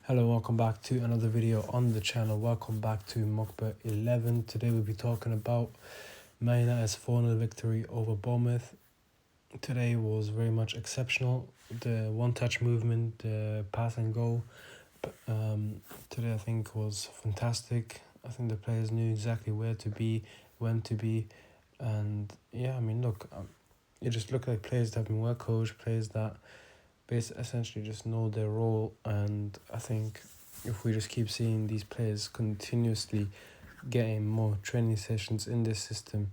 Hello, welcome back to another video on the channel. Welcome back to Mukba 11. Today we'll be talking about Man United's 4-0 victory over Bournemouth. Today was very much exceptional. The one-touch movement, the pass and goal, today I think was fantastic. I think the players knew exactly where to be, when to be, and yeah, I mean, look, it just looked like players that have been well coached, players that essentially just know their role. And I think if we just keep seeing these players continuously getting more training sessions in this system,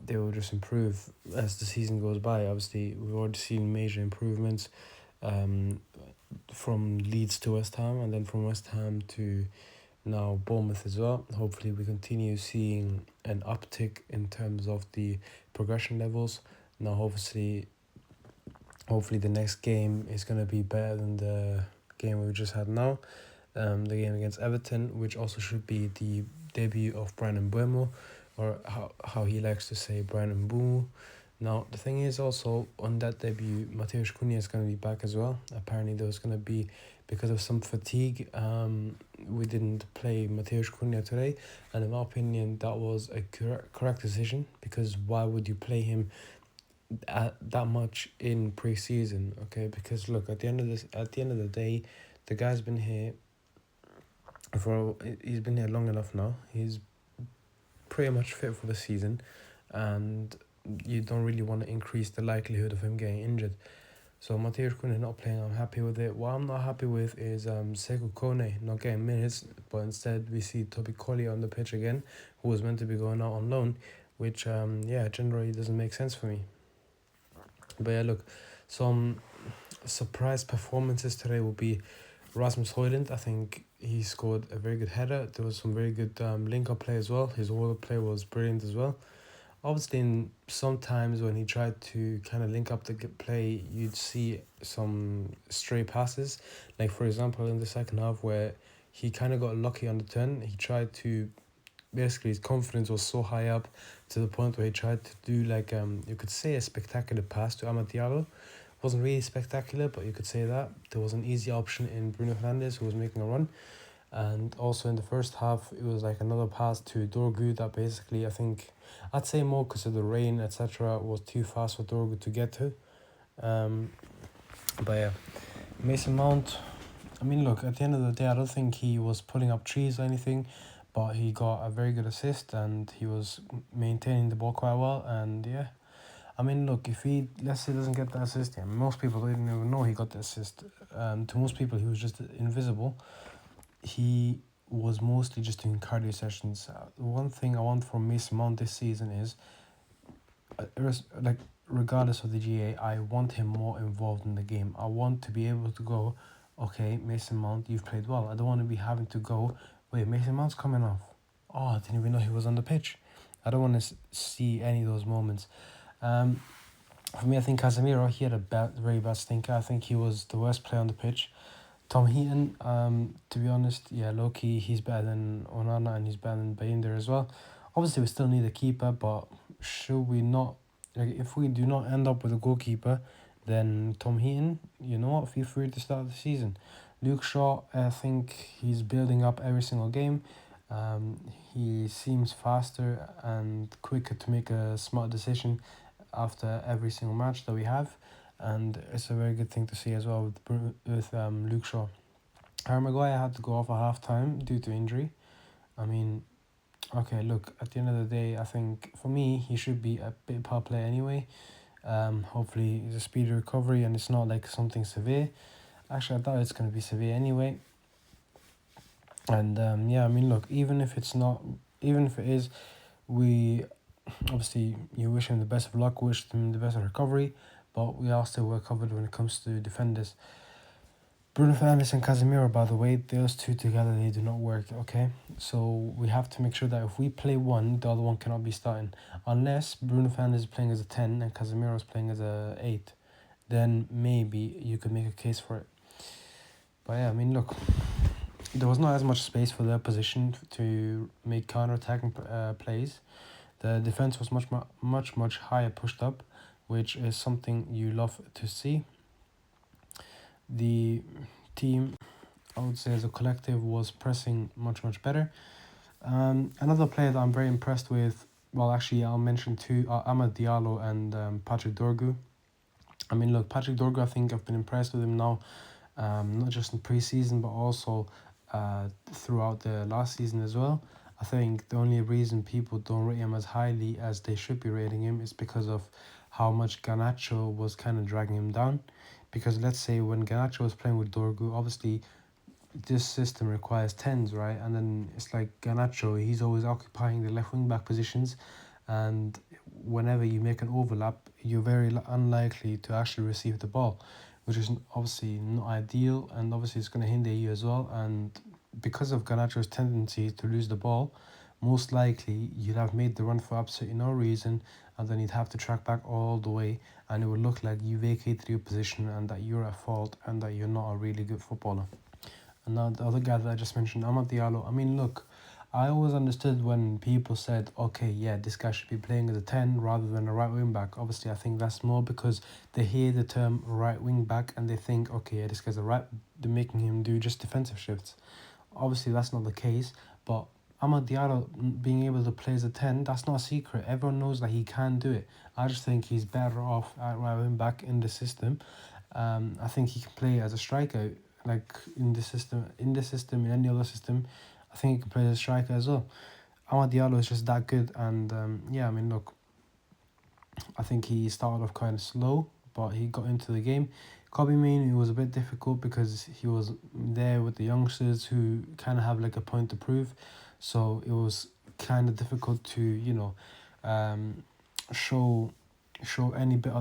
they will just improve as the season goes by. Obviously, we've already seen major improvements from Leeds to West Ham, and then from West Ham to now Bournemouth as well. Hopefully we continue seeing an uptick in terms of the progression levels. Now hopefully the next game is going to be better than the game we just had now. The game against Everton, which also should be the debut of Brandon Buemo, or how he likes to say Brandon Buemo. Now, the thing is also, on that debut, Mateusz Cunha is going to be back as well. Apparently there was going to be, because of some fatigue, we didn't play Mateusz Cunha today. And in my opinion, that was a correct decision, because why would you play him that much in pre-season? Okay, because look, at the end of the day, the guy's been here he's been here long enough now. He's pretty much fit for the season, and you don't really want to increase the likelihood of him getting injured. So Mateusz Cunha not playing, I'm happy with it. What I'm not happy with is Sekou Kone not getting minutes, but instead we see Toby Colley on the pitch again, who was meant to be going out on loan, which generally doesn't make sense for me. But yeah, look, some surprise performances today will be Rasmus Højlund. I think he scored a very good header. There was some very good link-up play as well. His whole play was brilliant as well. Obviously, sometimes when he tried to kind of link up the play, you'd see some stray passes. Like, for example, in the second half where he kind of got lucky on the turn. He tried to, basically his confidence was so high up to the point where he tried to do like, you could say a spectacular pass to Amad Diallo. Wasn't really spectacular, but you could say that. There was an easy option in Bruno Fernandes, who was making a run. And also in the first half, it was like another pass to Dorgu that basically, I think, I'd say more because of the rain, etc., was too fast for Dorgu to get to. But yeah, Mason Mount, I mean, look, at the end of the day, I don't think he was pulling up trees or anything, but he got a very good assist and he was maintaining the ball quite well. And yeah, I mean, look, if he, let's say, doesn't get the assist, yeah, most people didn't even know he got the assist. To most people, he was just invisible. He was mostly just doing cardio sessions. One thing I want from Mason Mount this season is, regardless of the GA, I want him more involved in the game. I want to be able to go, okay, Mason Mount, you've played well. I don't want to be having to go, wait, Mason Mount's coming off. Oh, I didn't even know he was on the pitch. I don't want to see any of those moments. For me, I think Casemiro, he had a very bad stinker. I think he was the worst player on the pitch. Tom Heaton, to be honest, yeah, low-key, he's better than Onana and he's better than Baynder as well. Obviously, we still need a keeper, but should we not, like, if we do not end up with a goalkeeper, then Tom Heaton, you know what, feel free to start the season. Luke Shaw, I think he's building up every single game. He seems faster and quicker to make a smart decision after every single match that we have, and it's a very good thing to see as well with Luke Shaw. Harry Maguire had to go off at half time due to injury. I mean, okay, look, at the end of the day, I think for me he should be a bit power player anyway. Hopefully it's a speedy recovery and it's not like something severe. Actually, I thought it's going to be severe anyway. And yeah, I mean, look, even if it is, we obviously, you wish him the best of luck, wish him the best of recovery, but we are still well covered when it comes to defenders. Bruno Fernandes and Casemiro, by the way, those two together, they do not work, okay? So we have to make sure that if we play one, the other one cannot be starting. Unless Bruno Fernandes is playing as a 10 and Casemiro is playing as a 8, then maybe you could make a case for it. But yeah, I mean, look, there was not as much space for their position to make counter-attacking plays. The defense was much higher pushed up, which is something you love to see. The team I would say as a collective was pressing much better. Another player that I'm very impressed with, well, actually, I'll mention two, Amad Diallo and Patrick Dorgu. I mean, look, Patrick Dorgu, I think I've been impressed with him now, not just in pre-season, but also throughout the last season as well. I think the only reason people don't rate him as highly as they should be rating him is because of how much Garnacho was kind of dragging him down. Because let's say when Garnacho was playing with Dorgu, obviously this system requires tens, right? And then it's like Garnacho, he's always occupying the left wing back positions, and whenever you make an overlap, you're very unlikely to actually receive the ball, which is obviously not ideal, and obviously it's going to hinder you as well. And because of Garnacho's tendency to lose the ball, most likely you'd have made the run for absolutely no reason, and then you'd have to track back all the way, and it would look like you vacated your position and that you're at fault and that you're not a really good footballer. And now the other guy that I just mentioned, Amad Diallo. I mean, look, I always understood when people said, okay, yeah, this guy should be playing as a 10 rather than a right wing back. Obviously, I think that's more because they hear the term right wing back and they think, okay, yeah, this guy's a right, they're making him do just defensive shifts. Obviously, that's not the case, but Amad Diallo being able to play as a 10, that's not a secret. Everyone knows that he can do it. I just think he's better off at right wing back in the system. I think he can play as a striker, like in this system, in any other system. I think he can play as a striker as well. Amad Diallo is just that good, and yeah, I mean, look, I think he started off kind of slow, but he got into the game. Kobe Mainoo, it was a bit difficult because he was there with the youngsters who kind of have like a point to prove, so it was kind of difficult to um, show any bit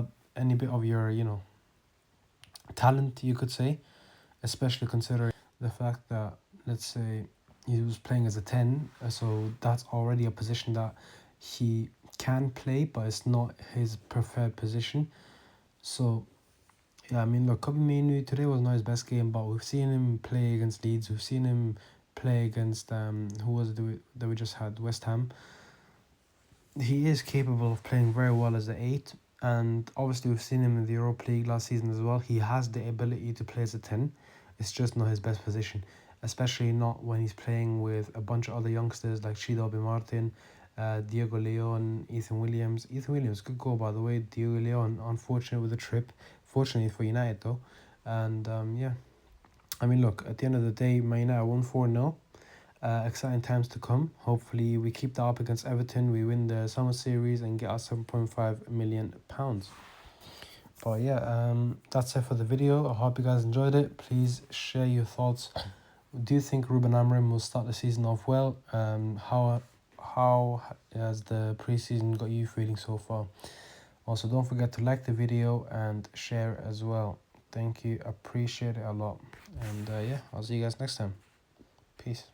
of your talent, you could say, especially considering the fact that, let's say, he was playing as a 10, so that's already a position that he can play, but it's not his preferred position. So, yeah, I mean, look, Kobe Mainoo today was not his best game, but we've seen him play against Leeds, we've seen him play against, who was it that we just had, West Ham. He is capable of playing very well as an 8, and obviously we've seen him in the Europa League last season as well. He has the ability to play as a 10. It's just not his best position, especially not when he's playing with a bunch of other youngsters like Chido Martin, Diego Leon, Ethan Williams. Ethan Williams, good goal by the way. Diego Leon, unfortunate with the trip. Fortunately for United though. And yeah, I mean, look, at the end of the day, Man United won 4-0. Exciting times to come. Hopefully we keep that up against Everton. We win the summer series and get our £7.5 million. But yeah, that's it for the video. I hope you guys enjoyed it. Please share your thoughts. Do you think Ruben Amorim will start the season off well? How has the preseason got you feeling so far? Also, don't forget to like the video and share as well. Thank you. Appreciate it a lot. And yeah, I'll see you guys next time. Peace.